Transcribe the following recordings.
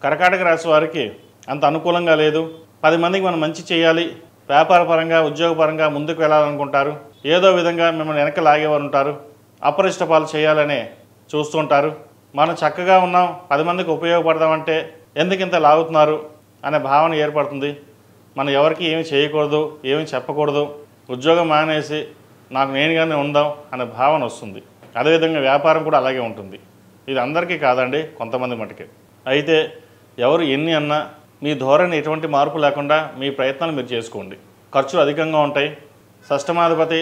కర్కాటక రాశి వారికి అంత అనుకూలంగా లేదు. 10 మందికి మనం మంచి చేయాలి, వ్యాపారపరంగా ఉద్యోగపరంగా ముందుకు వెళ్ళాలనుకుంటారు. ఏదో విధంగా మిమ్మల్ని వెనక లాగేవారు ఉంటారు. అపరిష్ట పాలు చేయాలని చూస్తుంటారు. మనం చక్కగా ఉన్నాం, 10 మందికి ఉపయోగపడదామంటే ఎందుకు ఇంత లాగుతున్నారు అనే భావన ఏర్పడుతుంది. మనం ఎవరికి ఏమి చేయకూడదు, ఏమి చెప్పకూడదు, ఉద్యోగం మానేసి నాకు నేనుగానే ఉందాం అనే భావన వస్తుంది. అదేవిధంగా వ్యాపారం కూడా అలాగే ఉంటుంది. ఇది అందరికీ కాదండి, కొంతమంది మటుకే. అయితే ఎవరు ఎన్ని అన్నా మీ ధోరణి ఎటువంటి మార్పు లేకుండా మీ ప్రయత్నాలు మీరు చేసుకోండి. ఖర్చులు అధికంగా ఉంటాయి. షష్టమాధిపతి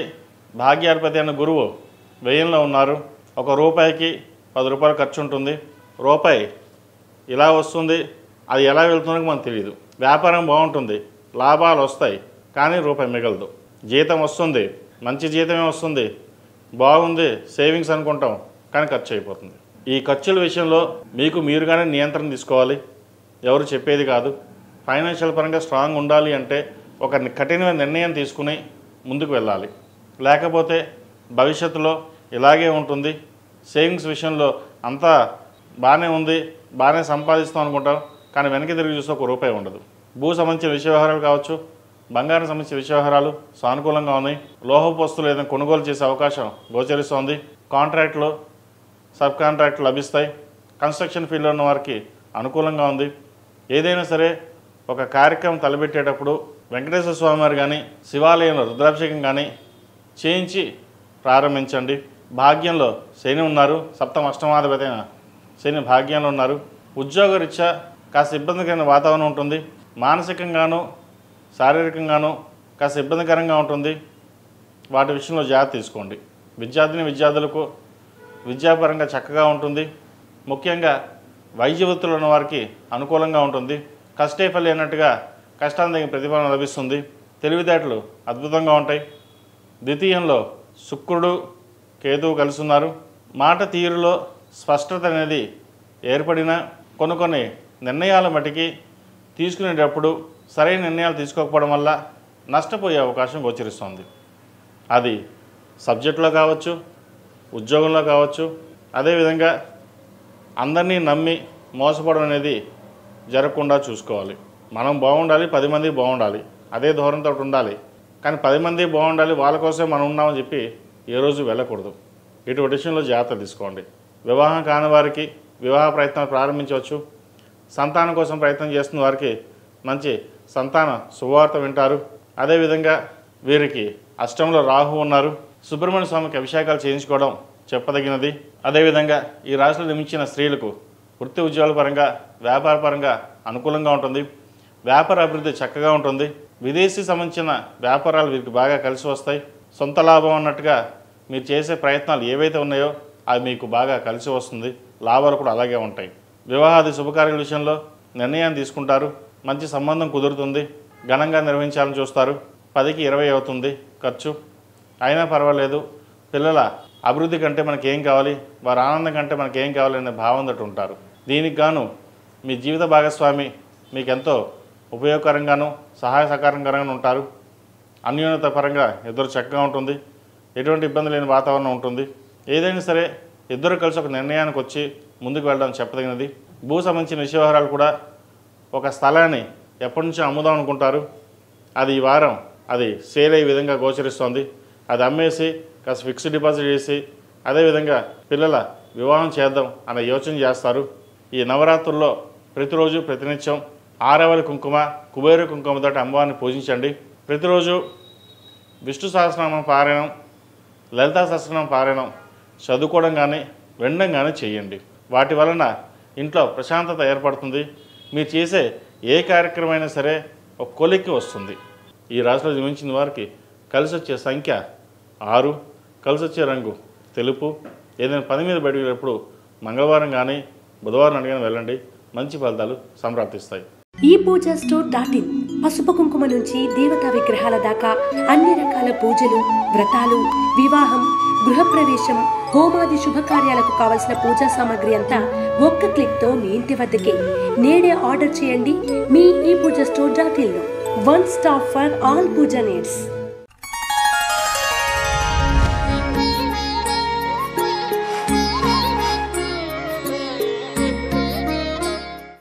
భాగ్యాధిపతి అన్న గురువు వ్యయంలో ఉన్నారు. ఒక రూపాయికి 10 రూపాయలు ఖర్చు ఉంటుంది. రూపాయి ఇలా వస్తుంది, అది ఎలా వెళ్తుందో మనకు తెలియదు. వ్యాపారం బాగుంటుంది, లాభాలు వస్తాయి, కానీ రూపాయి మిగలదు. జీతం వస్తుంది, మంచి జీతమే వస్తుంది, బాగుంది సేవింగ్స్ అనుకుంటాం, కానీ ఖర్చు అయిపోతుంది. ఈ ఖర్చుల విషయంలో మీకు మీరుగానే నియంత్రణ తీసుకోవాలి, ఎవరు చెప్పేది కాదు. ఫైనాన్షియల్ పరంగా స్ట్రాంగ్ ఉండాలి అంటే ఒక కఠినమైన నిర్ణయం తీసుకుని ముందుకు వెళ్ళాలి. లేకపోతే భవిష్యత్తులో ఇలాగే ఉంటుంది. సేవింగ్స్ విషయంలో అంతా బాగానే ఉంది, బాగానే సంపాదిస్తాం అనుకుంటాం, కానీ వెనక్కి తిరిగి చూస్తే ఒక రూపాయి ఉండదు. భూ సంబంధించిన విషయ వ్యవహారాలు కావచ్చు, బంగారం సంబంధించిన విషయ వ్యవహారాలు సానుకూలంగా ఉన్నాయి. లోహపు వస్తువులు ఏదైనా కొనుగోలు చేసే అవకాశం గోచరిస్తోంది. కాంట్రాక్టులు, సబ్ కాంట్రాక్టులు లభిస్తాయి. కన్స్ట్రక్షన్ ఫీల్డ్లో ఉన్న వారికి అనుకూలంగా ఉంది. ఏదైనా సరే ఒక కార్యక్రమం తలపెట్టేటప్పుడు వెంకటేశ్వర స్వామి వారు కానీ శివాలయంలో రుద్రాభిషేకం కానీ చేయించి ప్రారంభించండి. భాగ్యంలో శని ఉన్నారు, సప్తమ అష్టమాధిపతి అయిన శని భాగ్యంలో ఉన్నారు. ఉద్యోగరీత్యా కాస్త ఇబ్బందికరమైన వాతావరణం ఉంటుంది. మానసికంగాను శారీరకంగాను కాస్త ఇబ్బందికరంగా ఉంటుంది. వాటి విషయంలో జాగ్రత్త తీసుకోండి. విద్యార్థులకు విద్యాపరంగా చక్కగా ఉంటుంది. ముఖ్యంగా వైద్య వృత్తులు ఉన్న వారికి అనుకూలంగా ఉంటుంది. కష్టే ఫలి అన్నట్టుగా కష్టానికి తగిన ప్రతిఫలం లభిస్తుంది. తెలివితేటలు అద్భుతంగా ఉంటాయి. ద్వితీయంలో శుక్రుడు కేతువు కలిసి ఉన్నారు. మాట తీరులో స్పష్టత అనేది ఏర్పడిన కొన్ని నిర్ణయాల మటుకి తీసుకునేటప్పుడు సరైన నిర్ణయాలు తీసుకోకపోవడం వల్ల నష్టపోయే అవకాశం గోచరిస్తుంది. అది సబ్జెక్టులో కావచ్చు, ఉద్యోగంలో కావచ్చు. అదేవిధంగా అందరినీ నమ్మి మోసపోవడం అనేది జరగకుండా చూసుకోవాలి. మనం బాగుండాలి, 10 మంది బాగుండాలి, అదే ధోరణితో ఉండాలి. కానీ 10 మంది బాగుండాలి, వాళ్ళ కోసమే మనం ఉన్నామని చెప్పి ఏ రోజు వెళ్ళకూడదు. ఇటువంటి విషయంలో జాగ్రత్త తీసుకోండి. వివాహం కాని వారికి వివాహ ప్రయత్నాలు ప్రారంభించవచ్చు. సంతానం కోసం ప్రయత్నం చేస్తున్న వారికి మంచి సంతాన శుభవార్త వింటారు. అదేవిధంగా వీరికి అష్టంలో రాహు ఉన్నారు. సుబ్రహ్మణ్య స్వామికి అభిషేకాలు చేయించుకోవడం చెప్పదగినది. అదేవిధంగా ఈ రాశిలో జన్మించిన స్త్రీలకు వృత్తి ఉద్యోగాల పరంగా వ్యాపార పరంగా అనుకూలంగా ఉంటుంది. వ్యాపార అభివృద్ధి చక్కగా ఉంటుంది. విదేశీ సంబంధించిన వ్యాపారాలు వీరికి బాగా కలిసి వస్తాయి. సొంత లాభం అన్నట్టుగా మీరు చేసే ప్రయత్నాలు ఏవైతే ఉన్నాయో అవి మీకు బాగా కలిసి వస్తుంది. లాభాలు కూడా అలాగే ఉంటాయి. వివాహాది శుభకార్యాల విషయంలో నిర్ణయాన్ని తీసుకుంటారు. మంచి సంబంధం కుదురుతుంది. ఘనంగా నిర్వహించాలని చూస్తారు. 10కి 20 అవుతుంది ఖర్చు, అయినా పర్వాలేదు. పిల్లల అభివృద్ధి కంటే మనకేం కావాలి, వారి ఆనందం కంటే మనకేం కావాలి అనే భావనతో ఉంటారు. దీనికి గాను మీ జీవిత భాగస్వామి మీకు ఎంతో ఉపయోగకరంగాను సహాయ సహకారంగాను ఉంటారు. అన్యోన్యత పరంగా ఇద్దరు చక్కగా ఉంటుంది. ఎటువంటి ఇబ్బంది లేని వాతావరణం ఉంటుంది. ఏదైనా సరే ఇద్దరు కలిసి ఒక నిర్ణయానికి వచ్చి ముందుకు వెళ్ళడం చెప్పదగినది. భూ సంబంధించిన విషయ వ్యవహారాలు కూడా ఒక స్థలాన్ని ఎప్పటి నుంచో అమ్ముదాం అనుకుంటారు. అది ఈ వారం అది సేల్ అయ్యే విధంగా గోచరిస్తోంది. అది అమ్మేసి కాస్త ఫిక్స్డ్ డిపాజిట్ చేసి అదేవిధంగా పిల్లల వివాహం చేద్దాం అనే యోచన చేస్తారు. ఈ నవరాత్రుల్లో ప్రతిరోజు ప్రతినిత్యం ఆరవలి కుంకుమ, కుబేర కుంకుమతో అమ్మవారిని పూజించండి. ప్రతిరోజు విష్ణు సహస్రనామం పారాయణం, లలితా సహస్రనామం పారాయణం చదువుకోవడం కానీ వినడం కానీ చేయండి. వాటి వలన ఇంట్లో ప్రశాంతత ఏర్పడుతుంది. మీరు చేసే ఏ కార్యక్రమం అయినా సరే ఒక కొలిక్కి వస్తుంది. ఈ రాశిలో జన్మించిన వారికి కలిసి వచ్చే సంఖ్య 6, కలిసి వచ్చే రంగు తెలుపు. ఏదైనా పని మీద బయటకు వెళ్ళినప్పుడు మంగళవారం కానీ బుధవారం అడిగిన వెళ్ళండి, మంచి ఫలితాలు సంప్రాప్తిస్తాయి. ఈ పూజా స్టోర్.in పసుపు కుంకుమ నుంచి దేవతా విగ్రహాల దాకా అన్ని రకాల పూజలు, వ్రతాలు, వివాహం, గృహప్రవేశం, హోమాది శుభకార్యాలకు కావలసిన పూజా సామాగ్రి అంతా ఒక్క క్లిక్తో మీ ఇంటి వద్దకే. నేడే ఆర్డర్ చేయండి మీ ఈ పూజా స్టోర్.in లో. One stop for all pooja needs.